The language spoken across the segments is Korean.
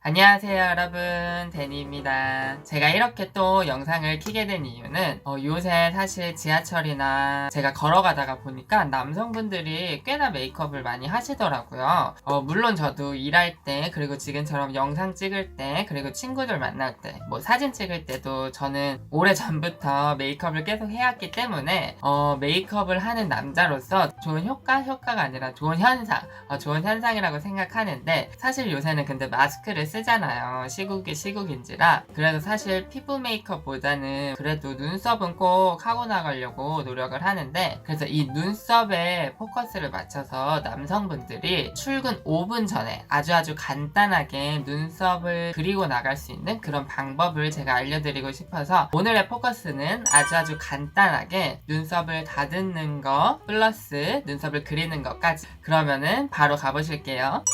안녕하세요 여러분, 데니입니다. 제가 이렇게 또 영상을 켜게 된 이유는 요새 사실 지하철이나 제가 걸어가다가 보니까 남성분들이 꽤나 메이크업을 많이 하시더라고요. 물론 저도 일할 때, 그리고 지금처럼 영상 찍을 때, 그리고 친구들 만날 때, 뭐 사진 찍을 때도 저는 오래전부터 메이크업을 계속 해왔기 때문에 메이크업을 하는 남자로서 좋은 효과가 아니라 좋은 현상이라고 생각하는데, 사실 요새는 근데 마스크를 쓰잖아요. 시국이 시국인지라. 그래서 사실 피부 메이크업보다는 그래도 눈썹은 꼭 하고 나가려고 노력을 하는데, 그래서 이 눈썹에 포커스를 맞춰서 남성분들이 출근 5분 전에 아주 간단하게 눈썹을 그리고 나갈 수 있는 그런 방법을 제가 알려드리고 싶어서 오늘의 포커스는 아주 간단하게 눈썹을 다듬는 거 플러스 눈썹을 그리는 것까지. 그러면은 바로 가보실게요.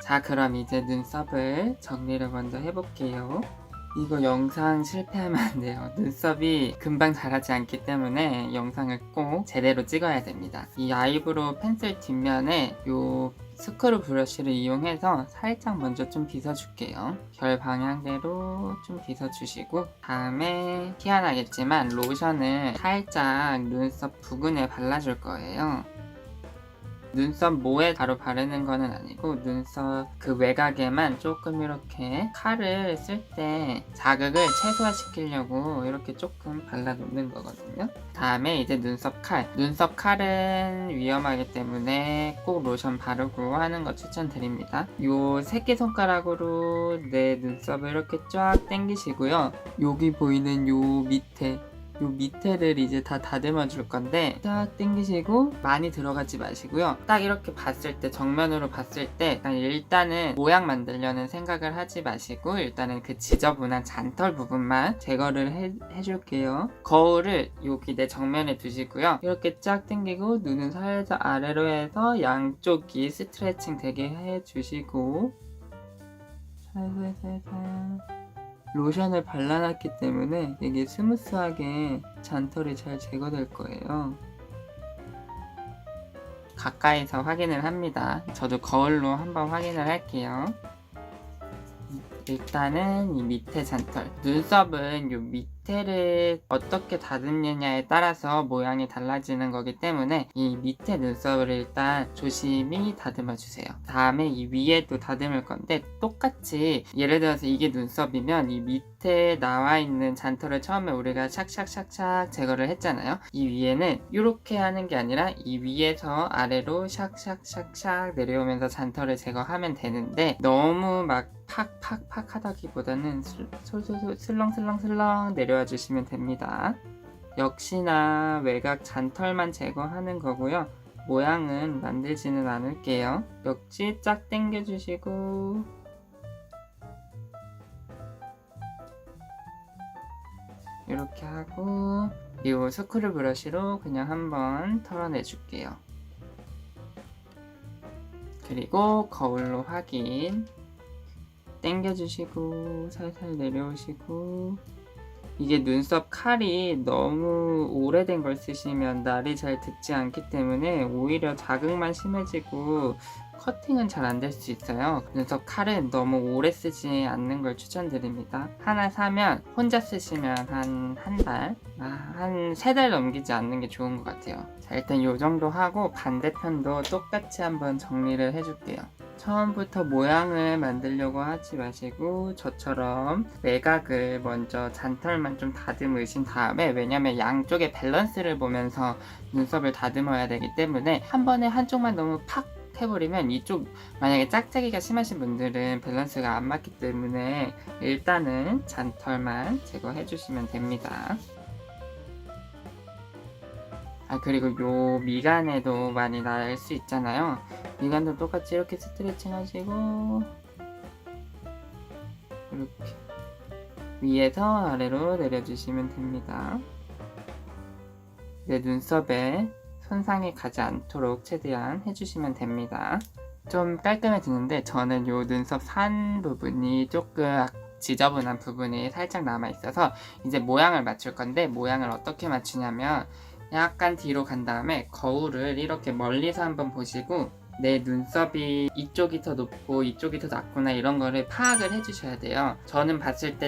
자, 그럼 이제 눈썹을 정리를 먼저 해볼게요. 이거 영상 실패하면 안 돼요. 눈썹이 금방 자라지 않기 때문에 영상을 꼭 제대로 찍어야 됩니다. 이 아이브로우 펜슬 뒷면에 요 스크류 브러쉬를 이용해서 살짝 먼저 좀 빗어줄게요. 결 방향대로 좀 빗어주시고, 다음에 희한하겠지만 로션을 살짝 눈썹 부근에 발라줄 거예요. 눈썹 모에 바로 바르는 거는 아니고 눈썹 그 외곽에만 조금 이렇게 칼을 쓸 때 자극을 최소화시키려고 이렇게 조금 발라놓는 거거든요. 다음에 이제 눈썹 칼은 위험하기 때문에 꼭 로션 바르고 하는 거 추천드립니다. 요 새끼손가락으로 내 눈썹을 이렇게 쫙 당기시고요. 여기 보이는 요 밑에를 이제 다 다듬어 줄 건데, 딱 당기시고 많이 들어가지 마시고요. 딱 이렇게 봤을 때, 정면으로 봤을 때 일단은 모양 만들려는 생각을 하지 마시고 일단은 그 지저분한 잔털 부분만 제거를 해줄게요. 거울을 여기 내 정면에 두시고요. 이렇게 쫙 당기고 눈은 살짝 아래로 해서 양쪽이 스트레칭 되게 해주시고, 살살 로션을 발라놨기 때문에 되게 스무스하게 잔털이 잘 제거될 거예요. 가까이서 확인을 합니다. 저도 거울로 한번 확인을 할게요. 일단은 이 밑에 잔털, 눈썹은 이 밑에를 어떻게 다듬느냐에 따라서 모양이 달라지는 거기 때문에 이 밑에 눈썹을 일단 조심히 다듬어 주세요. 다음에 이 위에도 다듬을 건데, 똑같이 예를 들어서 이게 눈썹이면 이 밑에 나와 있는 잔털을 처음에 우리가 샥샥샥샥 제거를 했잖아요. 이 위에는 이렇게 하는 게 아니라 이 위에서 아래로 샥샥샥샥 내려오면서 잔털을 제거하면 되는데, 너무 막 팍팍팍 하다기보다는 슬렁슬렁 내려와 주시면 됩니다. 역시나 외곽 잔털만 제거하는 거고요. 모양은 만들지는 않을게요. 역시 쫙 당겨 주시고, 이렇게 하고 이 스크류 브러쉬로 그냥 한번 털어내 줄게요. 그리고 거울로 확인. 당겨주시고 살살 내려오시고, 이게 눈썹 칼이 너무 오래된 걸 쓰시면 날이 잘 듭지 않기 때문에 오히려 자극만 심해지고 커팅은 잘 안 될 수 있어요. 눈썹 칼은 너무 오래 쓰지 않는 걸 추천드립니다. 하나 사면 혼자 쓰시면 한 달, 한 3달 넘기지 않는 게 좋은 것 같아요. 자, 일단 이 정도 하고 반대편도 똑같이 한번 정리를 해줄게요. 처음부터 모양을 만들려고 하지 마시고 저처럼 외곽을 먼저 잔털만 좀 다듬으신 다음에, 왜냐면 양쪽의 밸런스를 보면서 눈썹을 다듬어야 되기 때문에 한 번에 한쪽만 너무 팍 해버리면 이쪽, 만약에 짝짝이가 심하신 분들은 밸런스가 안 맞기 때문에 일단은 잔털만 제거해 주시면 됩니다. 그리고 요 미간에도 많이 날 수 있잖아요. 미간도 똑같이 이렇게 스트레칭 하시고, 이렇게 위에서 아래로 내려주시면 됩니다. 내 눈썹에 손상이 가지 않도록 최대한 해주시면 됩니다. 좀 깔끔해지는데 저는 요 눈썹 산 부분이 조금 지저분한 부분이 살짝 남아있어서 이제 모양을 맞출 건데, 모양을 어떻게 맞추냐면 약간 뒤로 간 다음에 거울을 이렇게 멀리서 한번 보시고 내 눈썹이 이쪽이 더 높고 이쪽이 더 낮구나 이런 거를 파악을 해주셔야 돼요. 저는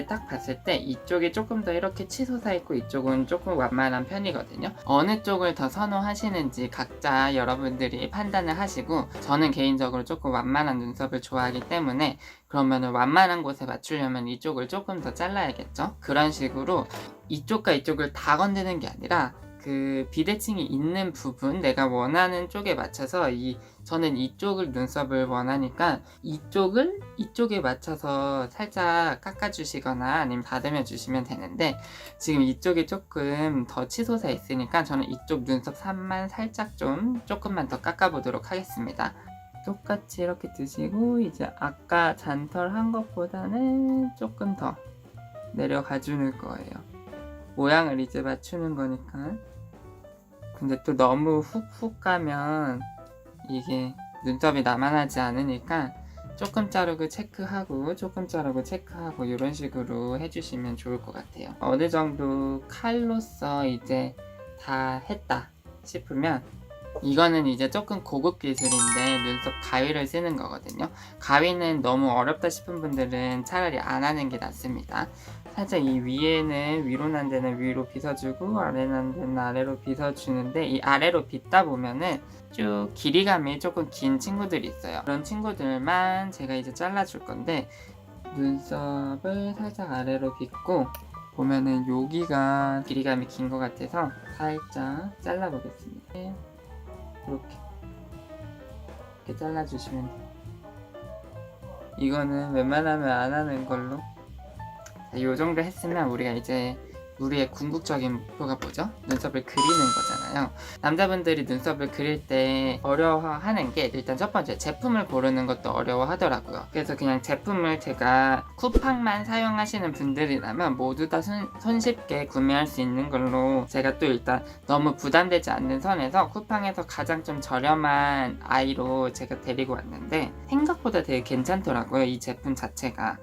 딱 봤을 때 이쪽이 조금 더 이렇게 치솟아 있고 이쪽은 조금 완만한 편이거든요. 어느 쪽을 더 선호하시는지 각자 여러분들이 판단을 하시고, 저는 개인적으로 조금 완만한 눈썹을 좋아하기 때문에 그러면 완만한 곳에 맞추려면 이쪽을 조금 더 잘라야겠죠. 그런 식으로 이쪽과 이쪽을 다 건드는 게 아니라 그 비대칭이 있는 부분, 내가 원하는 쪽에 맞춰서 저는 이쪽을 눈썹을 원하니까 이쪽에 맞춰서 살짝 깎아주시거나 아니면 다듬어 주시면 되는데, 지금 이쪽이 조금 더 치솟아 있으니까 저는 이쪽 눈썹 산만 살짝 조금만 더 깎아보도록 하겠습니다. 똑같이 이렇게 드시고, 이제 아까 잔털 한 것보다는 조금 더 내려가 주는 거예요. 모양을 이제 맞추는 거니까. 근데 또 너무 훅훅 가면 이게 눈썹이 나만하지 않으니까 조금 자르고 체크하고 조금 자르고 체크하고 이런 식으로 해주시면 좋을 것 같아요. 어느 정도 칼로서 이제 다 했다 싶으면, 이거는 이제 조금 고급 기술인데 눈썹 가위를 쓰는 거거든요. 가위는 너무 어렵다 싶은 분들은 차라리 안 하는 게 낫습니다. 살짝 이 위에는 위로 난 데는 위로 빗어주고 아래 난 데는 아래로 빗어주는데, 이 아래로 빗다 보면은 쭉 길이감이 조금 긴 친구들이 있어요. 그런 친구들만 제가 이제 잘라줄 건데, 눈썹을 살짝 아래로 빗고 보면은 여기가 길이감이 긴 것 같아서 살짝 잘라보겠습니다. 이렇게 잘라주시면 돼요. 이거는 웬만하면 안 하는 걸로. 이 정도 했으면 우리의 궁극적인 목표가 뭐죠? 눈썹을 그리는 거잖아요. 남자분들이 눈썹을 그릴 때 어려워하는 게, 일단 첫 번째 제품을 고르는 것도 어려워하더라고요. 그래서 그냥 제품을, 제가 쿠팡만 사용하시는 분들이라면 모두 다 손쉽게 구매할 수 있는 걸로, 제가 또 일단 너무 부담되지 않는 선에서 쿠팡에서 가장 좀 저렴한 아이로 제가 데리고 왔는데 생각보다 되게 괜찮더라고요. 이 제품 자체가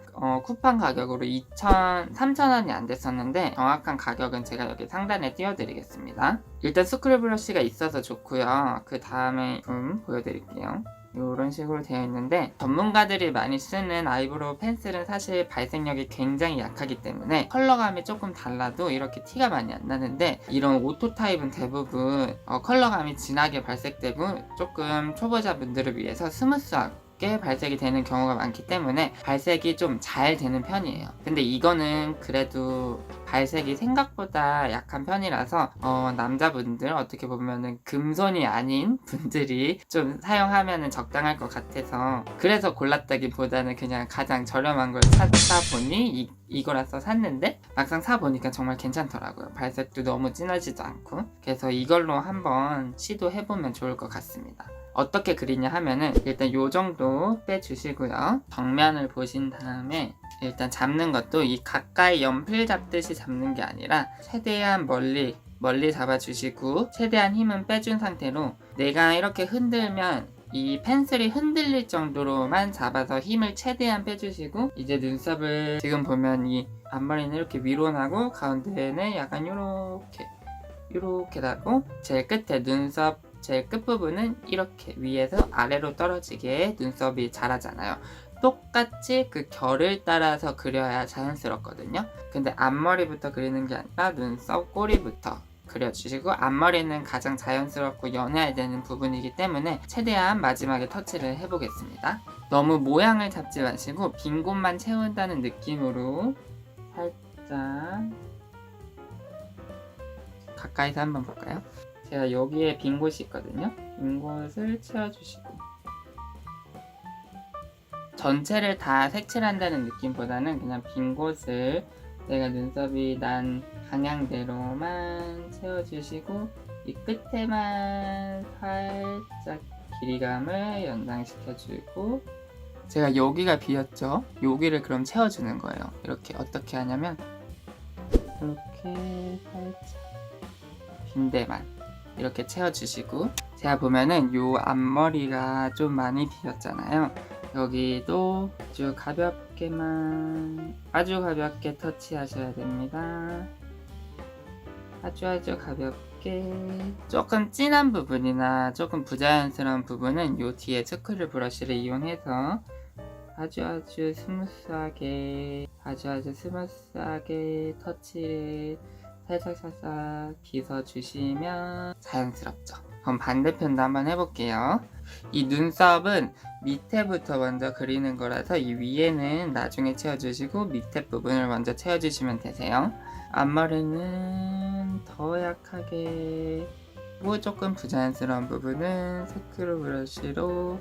쿠팡 가격으로 3,000원이 안 됐었는데, 정확한 가격은 제가 여기 상단에 띄워드리겠습니다. 일단 스크류 브러쉬가 있어서 좋고요. 그 다음에 보여드릴게요. 이런 식으로 되어 있는데, 전문가들이 많이 쓰는 아이브로우 펜슬은 사실 발색력이 굉장히 약하기 때문에 컬러감이 조금 달라도 이렇게 티가 많이 안 나는데, 이런 오토 타입은 대부분 컬러감이 진하게 발색되고 조금 초보자분들을 위해서 스무스하게 발색이 되는 경우가 많기 때문에 발색이 좀 잘 되는 편이에요. 근데 이거는 그래도 발색이 생각보다 약한 편이라서 남자분들, 어떻게 보면은 금손이 아닌 분들이 좀 사용하면 적당할 것 같아서, 그래서 골랐다기보다는 그냥 가장 저렴한 걸 찾다 보니 이거라서 샀는데, 막상 사보니까 정말 괜찮더라고요. 발색도 너무 진하지도 않고. 그래서 이걸로 한번 시도해보면 좋을 것 같습니다. 어떻게 그리냐 하면은, 일단 요 정도 빼주시고요. 정면을 보신 다음에 일단 잡는 것도 이 가까이 연필 잡듯이 잡는 게 아니라 최대한 멀리 잡아주시고, 최대한 힘은 빼준 상태로 내가 이렇게 흔들면 이 펜슬이 흔들릴 정도로만 잡아서 힘을 최대한 빼주시고, 이제 눈썹을 지금 보면 이 앞머리는 이렇게 위로 나고 가운데는 약간 요렇게 나고, 제일 끝에 눈썹 제일 끝부분은 이렇게 위에서 아래로 떨어지게 눈썹이 자라잖아요. 똑같이 그 결을 따라서 그려야 자연스럽거든요. 근데 앞머리부터 그리는 게 아니라 눈썹 꼬리부터 그려주시고, 앞머리는 가장 자연스럽고 연해야 되는 부분이기 때문에 최대한 마지막에 터치를 해보겠습니다. 너무 모양을 잡지 마시고 빈 곳만 채운다는 느낌으로 살짝 가까이서 한번 볼까요? 제가 여기에 빈 곳이 있거든요. 빈 곳을 채워주시고, 전체를 다 색칠한다는 느낌보다는 그냥 빈 곳을 내가 눈썹이 난 방향대로만 채워주시고, 이 끝에만 살짝 길이감을 연상시켜주고, 제가 여기가 비었죠? 여기를 그럼 채워주는 거예요. 이렇게 어떻게 하냐면 이렇게 살짝 빈대만 이렇게 채워주시고, 제가 보면은 요 앞머리가 좀 많이 비었잖아요. 여기도 아주 가볍게 터치하셔야 됩니다. 아주 가볍게 자연스럽게 조금 진한 부분이나 조금 부자연스러운 부분은 요 뒤에 스크류 브러쉬를 이용해서 아주 스무스하게 터치를 살짝 빗어주시면 자연스럽죠. 그럼 반대편도 한번 해볼게요. 이 눈썹은 밑에부터 먼저 그리는 거라서 이 위에는 나중에 채워주시고 밑에 부분을 먼저 채워주시면 되세요. 앞머리는 더 약하게 그리고 조금 부자연스러운 부분은 스크류 브러쉬로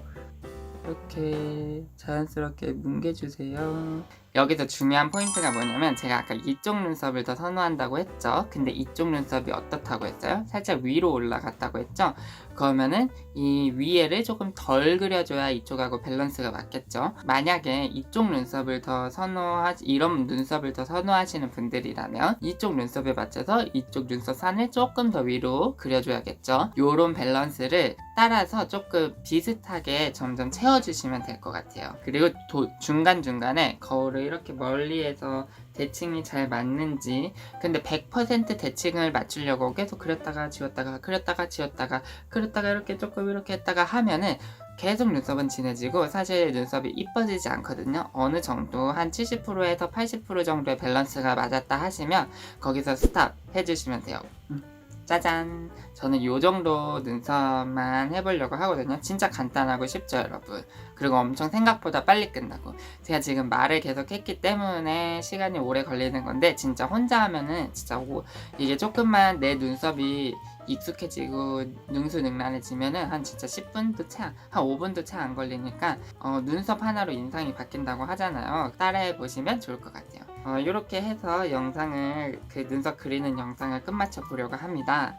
이렇게 자연스럽게 뭉개주세요. 여기서 중요한 포인트가 뭐냐면 제가 아까 이쪽 눈썹을 더 선호한다고 했죠. 근데 이쪽 눈썹이 어떻다고 했어요? 살짝 위로 올라갔다고 했죠. 그러면은 이 위에를 조금 덜 그려줘야 이쪽하고 밸런스가 맞겠죠. 만약에 이쪽 눈썹을 더 이런 눈썹을 더 선호하시는 분들이라면 이쪽 눈썹에 맞춰서 이쪽 눈썹 산을 조금 더 위로 그려줘야겠죠. 요런 밸런스를 따라서 조금 비슷하게 점점 채워주시면 될 것 같아요. 그리고 중간중간에 거울을 이렇게 멀리에서 대칭이 잘 맞는지, 근데 100% 대칭을 맞추려고 계속 그렸다가 지웠다가 이렇게 조금 이렇게 했다가 하면은 계속 눈썹은 진해지고 사실 눈썹이 이뻐지지 않거든요. 어느 정도 한 70%에서 80% 정도의 밸런스가 맞았다 하시면 거기서 스탑 해주시면 돼요. 짜잔! 저는 요 정도 눈썹만 해보려고 하거든요. 진짜 간단하고 쉽죠, 여러분? 그리고 엄청 생각보다 빨리 끝나고. 제가 지금 말을 계속 했기 때문에 시간이 오래 걸리는 건데, 진짜 혼자 하면은 진짜 이게 조금만 내 눈썹이 익숙해지고 능수능란해지면은 한 진짜 10분도 한 5분도 채 안 걸리니까 눈썹 하나로 인상이 바뀐다고 하잖아요. 따라해 보시면 좋을 것 같아요. 이렇게 해서 그 눈썹 그리는 영상을 끝마쳐 보려고 합니다.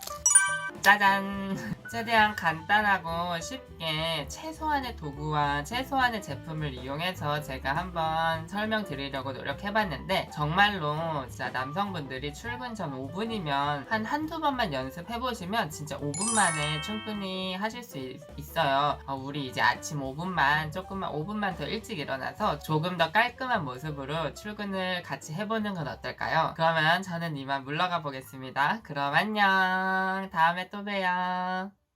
짜잔! 최대한 간단하고 쉽게 최소한의 도구와 최소한의 제품을 이용해서 제가 한번 설명드리려고 노력해봤는데 정말로 진짜 남성분들이 출근 전 5분이면 한두 번만 연습해보시면 진짜 5분 만에 충분히 하실 수 있어요. 우리 이제 아침 5분만 더 일찍 일어나서 조금 더 깔끔한 모습으로 출근을 같이 해보는 건 어떨까요? 그러면 저는 이만 물러가 보겠습니다. 그럼 안녕! 다음에 또 봬요.